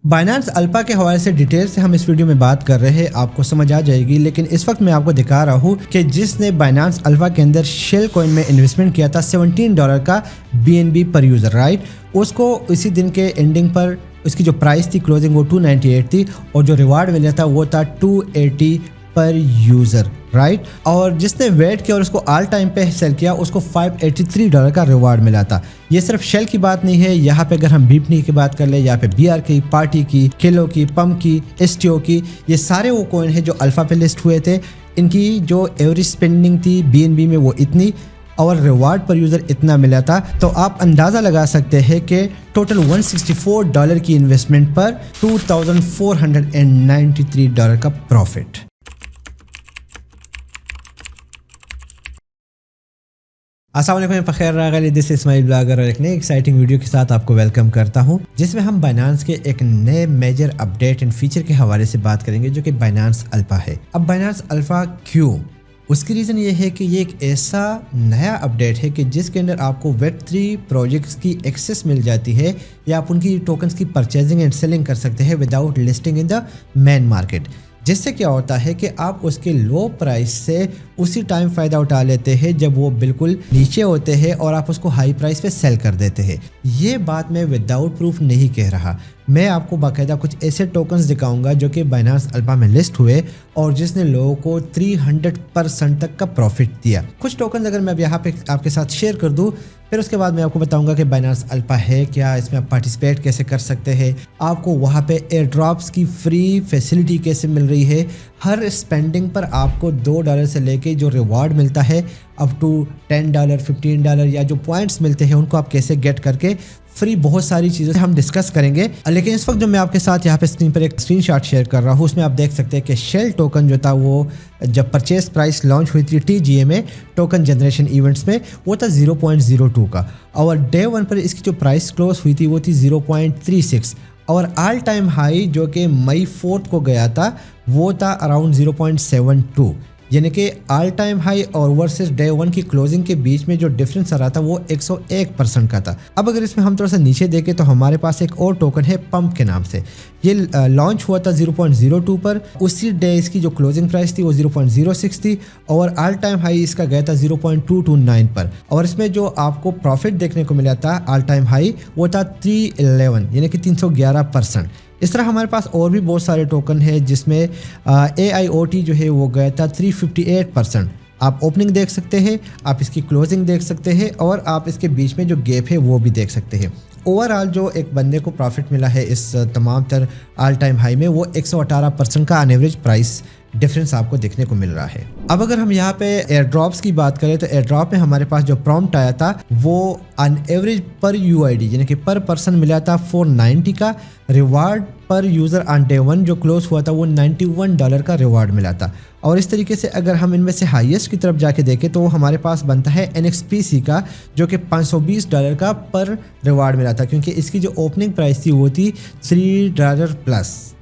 Binance alpha के हवाले से डिटेल से हम इस वीडियो में बात कर रहे हैं, आपको समझ आ जाएगी। लेकिन इस वक्त मैं आपको दिखा रहा हूँ कि जिसने बाइनेंस अल्फा के अंदर शेल कॉइन में इन्वेस्टमेंट किया था $17 का BNB पर यूज़र, राइट, उसको इसी दिन के एंडिंग पर उसकी जो प्राइस थी क्लोजिंग वो 298 थी और जो रिवार्ड मिला था वो था 280 पर यूज़र, राइट। और जिसने वेट किया और उसको ऑल टाइम पे सेल किया उसको $583 का रिवार्ड मिला था। ये सिर्फ शेल की बात नहीं है, यहाँ पे अगर हम बीपनी की बात कर ले, यहाँ पे BR की, पार्टी की, किलो की, पम्प की, STO की, ये सारे वो कॉइन है जो अल्फा पे लिस्ट हुए थे। इनकी जो एवरेज स्पेंडिंग थी BNB में वो इतनी और रिवार्ड पर यूज़र इतना मिला था, तो आप अंदाज़ा लगा सकते हैं कि टोटल $164 की इन्वेस्टमेंट पर $2,493 का प्रॉफिट। अस्सलाम वालेकुम, बखैर रागली, दिस इज इस्माइल ब्लॉगर और एक नई एक्साइटिंग वीडियो के साथ आपको वेलकम करता हूं, जिसमें हम बाइनेंस के एक नए मेजर अपडेट एंड फीचर के हवाले से बात करेंगे जो कि बाइनेंस अल्फा है। अब बाइनेंस अल्फा क्यों? उसकी रीज़न ये है कि ये एक ऐसा नया अपडेट है कि जिसके अंदर आपको Web3 प्रोजेक्ट्स की एक्सेस मिल जाती है या आप उनकी टोकन्स की परचेजिंग एंड सेलिंग कर सकते हैं without listing in the main market. जिससे क्या होता है कि आप उसके लो प्राइस से उसी टाइम फ़ायदा उठा लेते हैं जब वो बिल्कुल नीचे होते हैं और आप उसको हाई प्राइस पे सेल कर देते हैं। ये बात मैं विदाउट प्रूफ नहीं कह रहा, मैं आपको बाकायदा कुछ ऐसे टोकन्स दिखाऊंगा जो कि बाइनेंस अल्फा में लिस्ट हुए और जिसने लोगों को 300% तक का प्रॉफिट दिया। कुछ टोकन्स अगर मैं अब यहाँ पे आपके साथ शेयर कर दूँ, फिर उसके बाद मैं आपको बताऊंगा कि बाइनेंस अल्फा है क्या, इसमें आप पार्टिसिपेट कैसे कर सकते हैं, आपको वहाँ पे एयर ड्रॉप्स की फ्री फैसिलिटी कैसे मिल रही है, हर स्पेंडिंग पर आपको $2 से लेके जो रिवार्ड मिलता है अप टू $10, $15 या जो पॉइंट्स मिलते हैं उनको आप कैसे गेट करके फ्री, बहुत सारी चीज़ें हम डिस्कस करेंगे। लेकिन इस वक्त जो मैं आपके साथ यहाँ पे स्क्रीन पर एक स्क्रीनशॉट शेयर कर रहा हूँ, उसमें आप देख सकते हैं कि शेल टोकन जो था वो जब परचेस प्राइस लॉन्च हुई थी TGA में, टोकन जनरेशन इवेंट्स में, वो था 0.02 का और डे 1 पर इसकी जो प्राइस क्लोज हुई थी वो थी 0.36 और ऑल टाइम हाई जो कि मई 4 को गया था वो था अराउंड 0.72, यानी कि ऑल टाइम हाई और वर्सेस डे 1 की क्लोजिंग के बीच में जो डिफरेंस आ रहा था वो 101% का था। अब अगर इसमें हम थोड़ा सा नीचे देखें तो हमारे पास एक और टोकन है पंप के नाम से, ये लॉन्च हुआ था 0.02 पर, उसी डे इसकी जो क्लोजिंग प्राइस थी वो 0.06 थी और ऑल टाइम हाई इसका गया था 0.229 पर और इसमें जो आपको प्रॉफिट देखने को मिला था ऑल टाइम हाई वो था 311, यानी कि 311%। इस तरह हमारे पास और भी बहुत सारे टोकन है जिसमें AIOT जो है वो गया था 358%। आप ओपनिंग देख सकते हैं, आप इसकी क्लोजिंग देख सकते हैं और आप इसके बीच में जो गैप है वो भी देख सकते हैं। ओवरऑल जो एक बंदे को प्रॉफिट मिला है इस तमाम तर ऑल टाइम हाई में वो 118% का ऑन एवरेज प्राइस डिफरेंस आपको देखने को मिल रहा है। अब अगर हम यहाँ पे एयर ड्रॉप्स की बात करें तो एयर ड्रॉप में हमारे पास जो प्रॉम्प्ट आया था वो ऑन एवरेज पर UID यानी कि पर पर्सन मिला था 490 का, रिवार्ड पर यूज़र ऑन डे 1 जो क्लोज हुआ था वो $91 का रिवार्ड मिला था। और इस तरीके से अगर हम इनमें से हाईएस्ट की तरफ जाके देखें तो हमारे पास बनता है NXPC का जो कि $520 का पर रिवार्ड मिला था, क्योंकि इसकी जो ओपनिंग प्राइस थी वो थी $3 प्लस।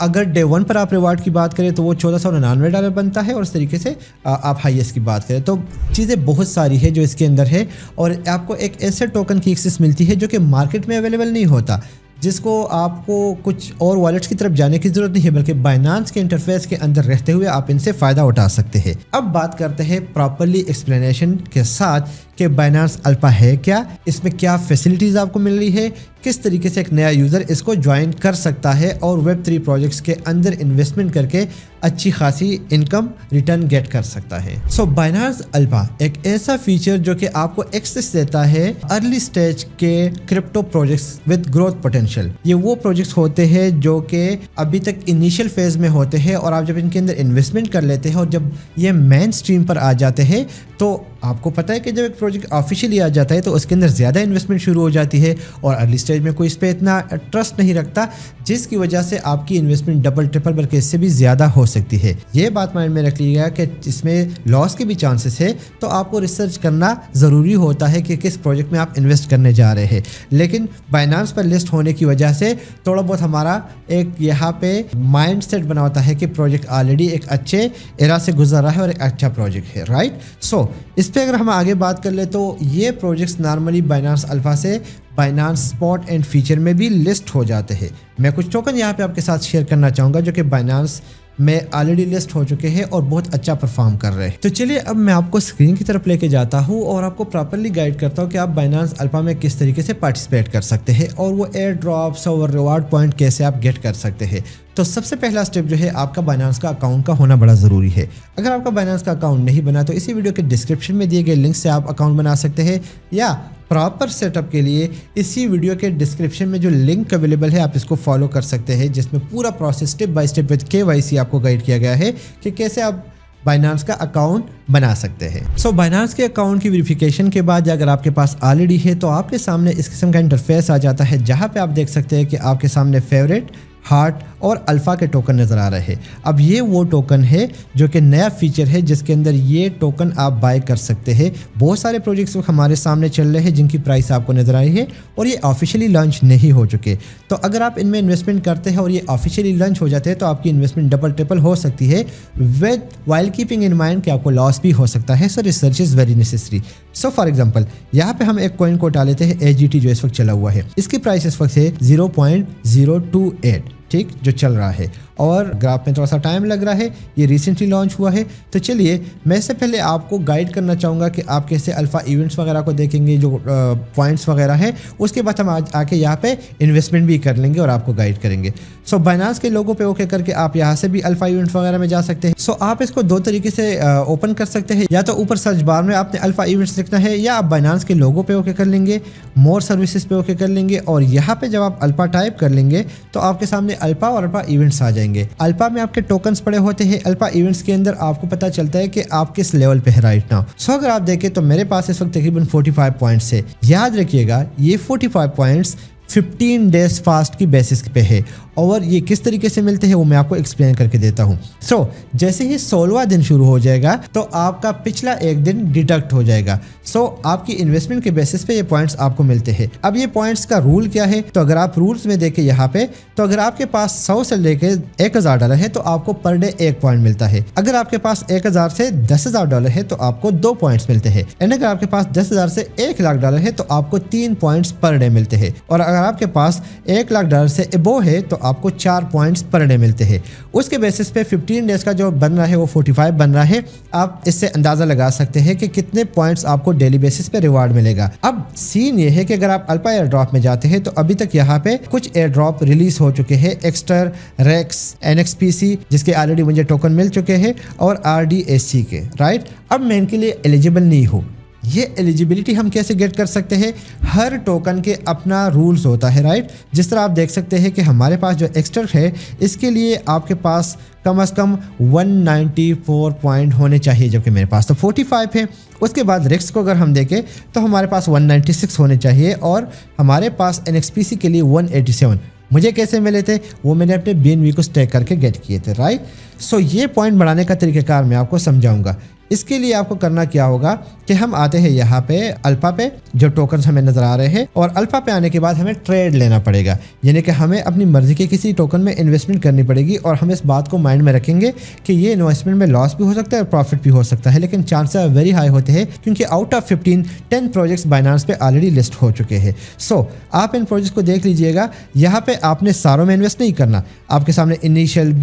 अगर डे 1 पर आप रिवार्ड की बात करें तो वो $1499 बनता है और इस तरीके से आप हाईएस्ट की बात करें तो चीज़ें बहुत सारी है जो इसके अंदर है और आपको एक ऐसे टोकन की एक्सेस मिलती है जो कि मार्केट में अवेलेबल नहीं होता, जिसको आपको कुछ और वॉलेट्स की तरफ जाने की ज़रूरत नहीं है, बल्कि बाइनेंस के इंटरफेस के अंदर रहते हुए आप इनसे फ़ायदा उठा सकते हैं। अब बात करते हैं प्रॉपरली एक्सप्लेनेशन के साथ कि बाइनेंस अल्फा है क्या, इसमें क्या फैसिलिटीज़ आपको मिल रही है, किस तरीके से एक नया यूज़र इसको ज्वाइन कर सकता है और Web3 प्रोजेक्ट्स के अंदर इन्वेस्टमेंट करके अच्छी खासी इनकम रिटर्न गेट कर सकता है। बाइनेंस अल्फा एक ऐसा फीचर जो कि आपको एक्सेस देता है अर्ली स्टेज के crypto projects with growth potential. ये वो प्रोजेक्ट्स होते हैं जो कि अभी तक इनिशियल फेज में होते हैं और आप जब इनके अंदर इन्वेस्टमेंट कर लेते हैं और जब ये मेन स्ट्रीम पर आ जाते हैं तो आपको पता है कि जब एक प्रोजेक्ट ऑफिशियली आ जाता है तो उसके अंदर ज़्यादा इन्वेस्टमेंट शुरू हो जाती है और अर्ली स्टेज में कोई इस पर इतना ट्रस्ट नहीं रखता, जिसकी वजह से आपकी इन्वेस्टमेंट डबल ट्रिपल बल्कि इससे भी ज़्यादा हो सकती है। ये बात माइंड में रख लीजिएगा कि इसमें लॉस के भी चांसेस है, तो आपको रिसर्च करना ज़रूरी होता है कि किस प्रोजेक्ट में आप इन्वेस्ट करने जा रहे हैं। लेकिन बाइनेंस पर लिस्ट होने की वजह से थोड़ा बहुत हमारा एक यहाँ पे माइंड सेट बना होता है कि प्रोजेक्ट ऑलरेडी एक अच्छे एरा से गुजर रहा है और एक अच्छा प्रोजेक्ट है, राइट। इस पे अगर हम आगे बात कर ले तो ये प्रोजेक्ट्स नॉर्मली बाइनांस अल्फा से बाइनांस स्पॉट एंड फीचर में भी लिस्ट हो जाते हैं। मैं कुछ टोकन यहाँ पे आपके साथ शेयर करना चाहूँगा जो कि बाइनांस में ऑलरेडी लिस्ट हो चुके हैं और बहुत अच्छा परफॉर्म कर रहे हैं। तो चलिए अब मैं आपको स्क्रीन की तरफ लेके जाता हूँ और आपको प्रॉपरली गाइड करता हूँ कि आप बाइनांस अल्फा में किस तरीके से पार्टिसिपेट कर सकते हैं और वो एयर ड्रॉप्स और रिवार्ड पॉइंट कैसे आप गेट कर सकते हैं। तो सबसे पहला स्टेप जो है आपका बाइनांस का अकाउंट का होना बड़ा ज़रूरी है। अगर आपका बाइनांस का अकाउंट नहीं बना तो इसी वीडियो के डिस्क्रिप्शन में दिए गए लिंक से आप अकाउंट बना सकते हैं, या प्रॉपर सेटअप के लिए इसी वीडियो के डिस्क्रिप्शन में जो लिंक अवेलेबल है आप इसको फॉलो कर सकते हैं, जिसमें पूरा process step by step with KYC आपको गाइड किया गया है कि कैसे आप बाइनांस का अकाउंट बना सकते हैं। सो बाइनांस के अकाउंट की वेरिफिकेशन के बाद अगर आपके पास ऑलरेडी है तो आपके सामने इस किस्म का इंटरफेस आ जाता है, जहां पे आप देख सकते हैं कि आपके सामने फेवरेट, हार्ट और अल्फ़ा के टोकन नज़र आ रहे हैं। अब ये वो टोकन है जो कि नया फीचर है जिसके अंदर ये टोकन आप बाय कर सकते हैं। बहुत सारे प्रोजेक्ट्स हमारे सामने चल रहे हैं जिनकी प्राइस आपको नज़र आई है और ये ऑफिशियली लॉन्च नहीं हो चुके। तो अगर आप इनमें इन्वेस्टमेंट करते हैं और ये ऑफिशियली लॉन्च हो जाते हैं तो आपकी इन्वेस्टमेंट डबल ट्रिपल हो सकती है, with while keeping in mind कि आपको लॉस भी हो सकता है। सो research is very necessary. So for example यहाँ पे हम एक कॉइन को उठा लेते हैं AGT जो इस वक्त चला हुआ है। इसकी प्राइस इस वक्त है 0.028, ठीक, जो चल रहा है और ग्राफ में थोड़ा सा टाइम लग रहा है, ये रिसेंटली लॉन्च हुआ है। तो चलिए मैं इससे पहले आपको गाइड करना चाहूँगा कि आप कैसे अल्फ़ा इवेंट्स वगैरह को देखेंगे, जो पॉइंट्स वगैरह है, उसके बाद हम आज आके यहाँ पे इन्वेस्टमेंट भी कर लेंगे और आपको गाइड करेंगे। सो बाइनांस के लोगों पे ओके करके आप यहाँ से भी अल्फ़ा इवेंट्स वगैरह में जा सकते हैं। सो आप इसको दो तरीके से ओपन कर सकते हैं, या तो ऊपर सर्च बार में आपने अल्फ़ा इवेंट्स लिखना है, या आप बाइनांस के लोगों पे ओके कर लेंगे, मोर सर्विसेज पे ओके कर लेंगे और यहाँ पे जब आप अल्फ़ा टाइप कर लेंगे तो आपके सामने अल्फ़ा और अल्फ़ा इवेंट्स आ जाएंगे। अल्फ़ा में आपके टोकन्स पड़े होते हैं, अल्फ़ा इवेंट्स के अंदर आपको पता चलता है कि आप किस लेवल पे है राइट नाउ। सो अगर आप देखें तो मेरे पास इस वक्त तकरीबन 45 पॉइंट्स है। याद रखिएगा ये 45 पॉइंट्स 15 डेज फास्ट की बेसिस पे है और ये किस तरीके से मिलते हैं वो मैं आपको एक्सप्लेन करके देता हूँ। सो जैसे ही 16वां दिन शुरू हो जाएगा तो आपका पिछला एक दिन डिडक्ट हो जाएगा। सो आपकी इन्वेस्टमेंट के बेसिस पे ये पॉइंट्स आपको मिलते हैं। अब ये पॉइंट्स का रूल क्या है, तो अगर आप रूल्स में देखें यहाँ पे, तो अगर आपके पास 100 से लेके $1000 है तो आपको पर डे 1 पॉइंट मिलता है। अगर आपके पास 1000 से $10,000 है तो आपको 2 पॉइंट्स मिलते हैं, एंड अगर आपके पास 10,000 से $1,00,000 है तो आपको 3 पॉइंट्स पर डे मिलते हैं, और अगर आपके पास $1,00,000 से अबव है तो आपको 4 पॉइंट्स पर डे मिलते हैं। उसके बेसिस पे 15 डेज का जो बन रहा है वो 45 बन रहा है। आप इससे अंदाजा लगा सकते हैं कि कितने पॉइंट्स आपको डेली बेसिस पे रिवार्ड मिलेगा। अब सीन ये है कि अगर आप अल्फा एयर ड्रॉप में जाते हैं तो अभी तक यहाँ पे कुछ एयर ड्रॉप रिलीज हो चुके हैं, एक्स्टर, रेक्स, NXPC जिसके ऑलरेडी मुझे टोकन मिल चुके हैं, और RDSC के, राइट। अब मैं इनके लिए एलिजिबल नहीं हूँ। ये एलिजिबिलिटी हम कैसे गेट कर सकते हैं, हर टोकन के अपना रूल्स होता है, राइट। जिस तरह आप देख सकते हैं कि हमारे पास जो एक्स्टर है इसके लिए आपके पास कम से कम 194 पॉइंट होने चाहिए, जबकि मेरे पास तो 45 है। उसके बाद रिक्स को अगर हम देखें तो हमारे पास 196 होने चाहिए, और हमारे पास NXPC के लिए 187। मुझे कैसे मिले थे, वो मैंने अपने BNB को स्टेक करके गेट किए थे, राइट। सो ये पॉइंट बढ़ाने का तरीक़ाकार मैं आपको समझाऊंगा। इसके लिए आपको करना क्या होगा कि हम आते हैं यहाँ पे अल्फा पे, जो टोकन्स हमें नजर आ रहे हैं, और अल्फा पे आने के बाद हमें ट्रेड लेना पड़ेगा, यानी कि हमें अपनी मर्जी के किसी टोकन में इन्वेस्टमेंट करनी पड़ेगी, और हम इस बात को माइंड में रखेंगे कि ये इन्वेस्टमेंट में लॉस भी हो सकता है और प्रॉफिट भी हो सकता है, लेकिन चांसेस वेरी हाई होते हैं क्योंकि आउट ऑफ 10 प्रोजेक्ट्स बाइनांस पे ऑलरेडी लिस्ट हो चुके हैं। सो आप इन प्रोजेक्ट्स को देख लीजिएगा। यहाँ पे आपने सारों में इन्वेस्ट नहीं करना, आपके सामने इनिशियल,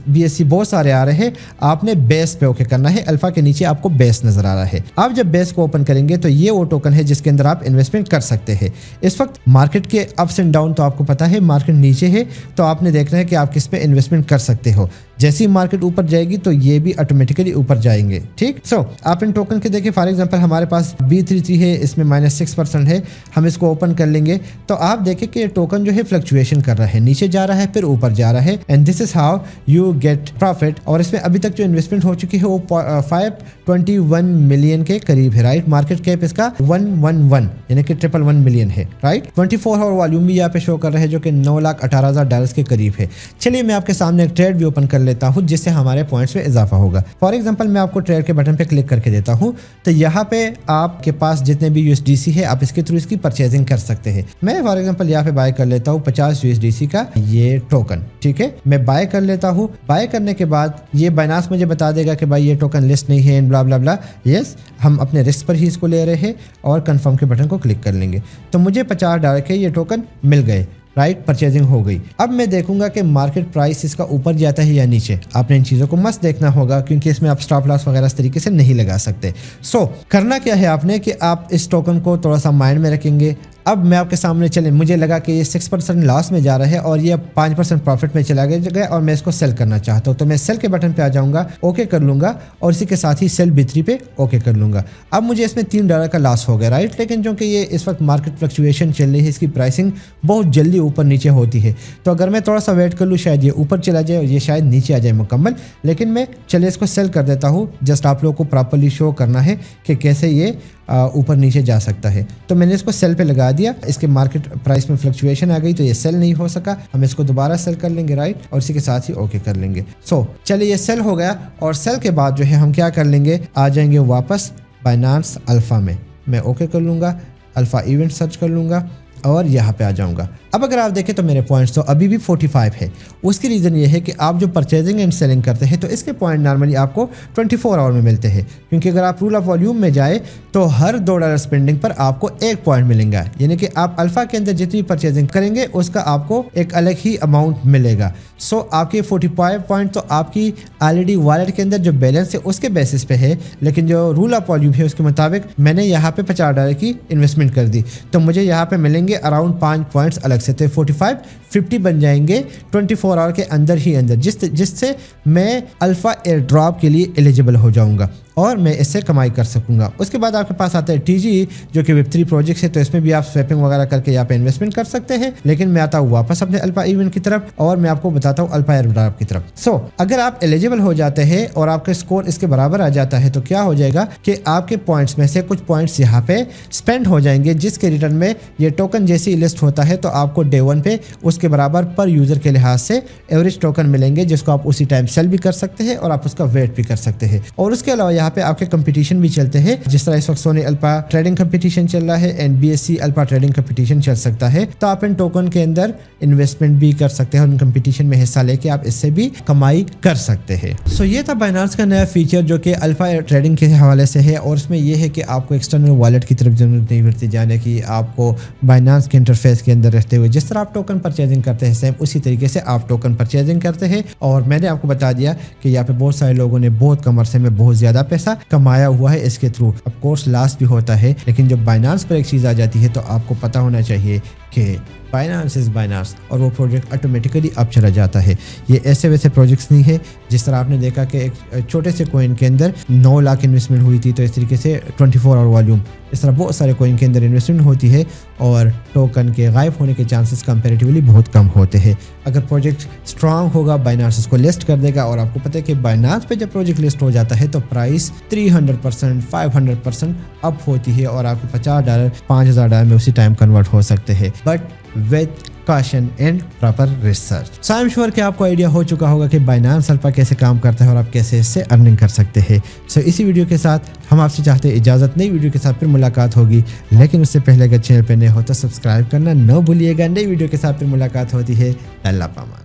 BSC बहुत सारे आ रहे हैं, आपने बेस पे ओके करना है। अल्फा के नीचे आपको बेस नजर आ रहा है। आप जब बेस को ओपन करेंगे तो ये वो टोकन है जिसके अंदर आप इन्वेस्टमेंट कर सकते हैं। इस वक्त मार्केट के अप्स एंड डाउन तो आपको पता है, मार्केट नीचे है तो आपने देखना है कि आप किस पे इन्वेस्टमेंट कर सकते हो। जैसे ही मार्केट ऊपर जाएगी तो ये भी ऑटोमेटिकली ऊपर जाएंगे, ठीक। सो आप इन टोकन के देखिए, फॉर एग्जांपल हमारे पास B33 है, इसमें -6% है। हम इसको ओपन कर लेंगे तो आप देखें कि ये टोकन जो है फ्लक्चुएशन कर रहा है, नीचे जा रहा है फिर ऊपर जा रहा है, and this is how you get profit. और इसमें अभी तक जो इन्वेस्टमेंट हो चुकी है वो 521 मिलियन के करीब है, राइट। मार्केट कैप इसका 111 यानी कि 111 मिलियन है, राइट। 24 आवर वॉल्यूम भी यहाँ पे शो कर रहे हैं जो कि $9,18,000 के करीब है। चलिए मैं आपके सामने एक ट्रेड भी ओपन कर लेता हूँ जिससे हमारे पॉइंट्स में इजाफा होगा। फॉर एग्जांपल मैं आपको ट्रेड के बटन पे क्लिक करके देता हूँ, तो यहाँ पे आपके पास जितने भी USDC है आप इसके थ्रू इसकी परचेजिंग कर सकते हैं। मैं फॉर एग्जांपल यहाँ पे बाय कर लेता हूँ 50 USDC का ये टोकन, ठीक है, मैं बाय कर लेता हूँ। बाय करने के बाद ये बाइनांस मुझे बता देगा कि भाई ये टोकन लिस्ट नहीं है, ब्ला ब्ला ब्ला। यस, हम अपने रिस्क पर ही इसको ले रहे हैं और कंफर्म के बटन को क्लिक कर लेंगे तो मुझे $50 के ये टोकन मिल गए, राइट, परचेजिंग हो गई। अब मैं देखूंगा कि मार्केट प्राइस इसका ऊपर जाता है या नीचे। आपने इन चीज़ों को मस्त देखना होगा क्योंकि इसमें आप स्टॉप लॉस वगैरह इस तरीके से नहीं लगा सकते। सो करना क्या है आपने कि आप इस टोकन को थोड़ा सा माइंड में रखेंगे। अब मैं आपके सामने चले, मुझे लगा कि ये 6% लॉस में जा रहा है और ये 5% प्रॉफिट में चला गया और मैं इसको सेल करना चाहता हूँ, तो मैं सेल के बटन पे आ जाऊंगा, ओके कर लूंगा और इसी के साथ ही सेल B3 पे ओके कर लूंगा। अब मुझे इसमें $3 का लॉस हो गया, राइट, लेकिन क्योंकि ये इस वक्त मार्केट फ्लक्चुएशन चल रही है, इसकी प्राइसिंग बहुत जल्दी ऊपर नीचे होती है, तो अगर मैं थोड़ा सा वेट कर लूँ शायद ये ऊपर चला जाए और ये शायद नीचे आ जाए मुकम्मल। लेकिन मैं चले इसको सेल कर देता हूँ, जस्ट आप लोगों को प्रॉपरली शो करना है कि कैसे ये ऊपर नीचे जा सकता है। तो मैंने इसको सेल पे लगा दिया, इसके मार्केट प्राइस में फ्लक्चुएशन आ गई तो ये सेल नहीं हो सका, हम इसको दोबारा सेल कर लेंगे, राइट, और इसी के साथ ही ओके कर लेंगे। सो चलिए ये सेल हो गया और सेल के बाद जो है हम क्या कर लेंगे, आ जाएंगे वापस बाइनांस अल्फा में। मैं ओके कर लूँगा, अल्फा इवेंट सर्च कर लूँगा और यहाँ पे आ जाऊँगा। अब अगर आप देखें तो मेरे पॉइंट्स तो अभी भी 45 है। उसकी रीज़न ये है कि आप जो परचेजिंग एंड सेलिंग करते हैं तो इसके पॉइंट नॉर्मली आपको 24 आवर में मिलते हैं, क्योंकि अगर आप रूल ऑफ वॉल्यूम में जाए तो हर $2 स्पेंडिंग पर आपको 1 पॉइंट मिलेगा, यानी कि आप अल्फा के अंदर जितनी परचेजिंग करेंगे उसका आपको एक अलग ही अमाउंट मिलेगा। सो आपके 45 पॉइंट तो आपकी ऑलरेडी वॉलेट के अंदर जो बैलेंस है उसके बेसिस पे है, लेकिन जो रूल ऑफ वॉल्यूम है उसके मुताबिक मैंने यहाँ पे $50 की इन्वेस्टमेंट कर दी तो मुझे यहाँ पे मिलेंगे अराउंड 5 पॉइंट्स अलग से, तो 45 50 बन जाएंगे 24 आवर के अंदर ही अंदर, जिससे मैं अल्फा एयर ड्रॉप के लिए एलिजिबल हो जाऊंगा और मैं इससे कमाई कर सकूंगा। उसके बाद आपके पास आता है TG जो कि Web3 प्रोजेक्ट है, तो इसमें भी आप स्वैपिंग वगैरह करके यहाँ पे इन्वेस्टमेंट कर सकते हैं। लेकिन मैं आता हूँ वापस अपने अल्फा इवेंट की तरफ और मैं आपको बताता हूँ अल्फा एयर ड्रॉप की तरफ। सो अगर आप एलिजिबल हो जाते हैं और आपके स्कोर इसके बराबर आ जाता है तो क्या हो जाएगा कि आपके पॉइंट्स में से कुछ पॉइंट्स यहाँ पे स्पेंड हो जाएंगे, जिसके रिटर्न में ये टोकन जैसे ही लिस्ट होता है तो आपको डे 1 पे उसके बराबर पर यूजर के लिहाज से एवरेज टोकन मिलेंगे, जिसको आप उसी टाइम सेल भी कर सकते हैं और आप उसका वेट भी कर सकते हैं। और उसके अलावा यहाँ पे आपके कंपटीशन भी चलते हैं, जिस तरह इस वक्त सोनी अल्फा ट्रेडिंग कंपटीशन चल रहा है and BSC alpha trading competition चल सकता है, तो आप इन टोकन के अंदर इन्वेस्टमेंट भी कर सकते हैं और उन कंपटीशन में हिस्सा लेके आप इससे भी कमाई कर सकते हैं। सो ये था बाइनांस का नया फीचर जो कि अल्फा ट्रेडिंग के हवाले से है, और इसमें यह है कि आपको एक्सटर्नल वॉलेट की तरफ जरूरत नहीं पड़ती जाने की। आपको बाइनांस के इंटरफेस के अंदर रहते हुए जिस तरह आप टोकन परचेजिंग करते हैं सेम उसी तरीके से आप टोकन परचेजिंग करते हैं। और मैंने आपको बता दिया कि यहाँ पे बहुत सारे लोगों ने बहुत कम अरसे में बहुत ज्यादा पैसा कमाया हुआ है इसके थ्रू। ऑफ कोर्स लॉस भी होता है, लेकिन जब बाइनांस पर एक चीज़ आ जाती है तो आपको पता होना चाहिए कि बाइनांस इज़ बाइनांस और वो प्रोजेक्ट ऑटोमेटिकली अब चला जाता है। ये ऐसे वैसे प्रोजेक्ट्स नहीं है जिस तरह आपने देखा कि एक छोटे से कोइन के अंदर 9 लाख इन्वेस्टमेंट हुई थी, तो इस तरीके से 24 आवर वॉल्यूम, इस तरह बहुत सारे कोइन के अंदर इन्वेस्टमेंट होती है और टोकन के गायब होने के चांसेस कंपैरेटिवली बहुत कम होते हैं। अगर प्रोजेक्ट स्ट्रांग होगा बाइनांस उसको लिस्ट कर देगा, और आपको पता है कि बाइनांस पे जब प्रोजेक्ट लिस्ट हो जाता है तो प्राइस 300% 500% अप होती है और आपके $50 $5000 में उसी टाइम कन्वर्ट हो सकते हैं, but with caution and proper research. So I am sure कि आपको आइडिया हो चुका होगा कि बाइनांस अल्फा कैसे काम करता है और आप कैसे इससे अर्निंग कर सकते हैं। सो इसी वीडियो के साथ हम आपसे चाहते हैं इजाज़त। नई वीडियो के साथ फिर मुलाकात होगी, लेकिन उससे पहले अगर चैनल पर नए हो तो सब्सक्राइब करना न भूलिएगा। नई वीडियो के साथ फिर मुलाकात होती है। अल्लाह पामा।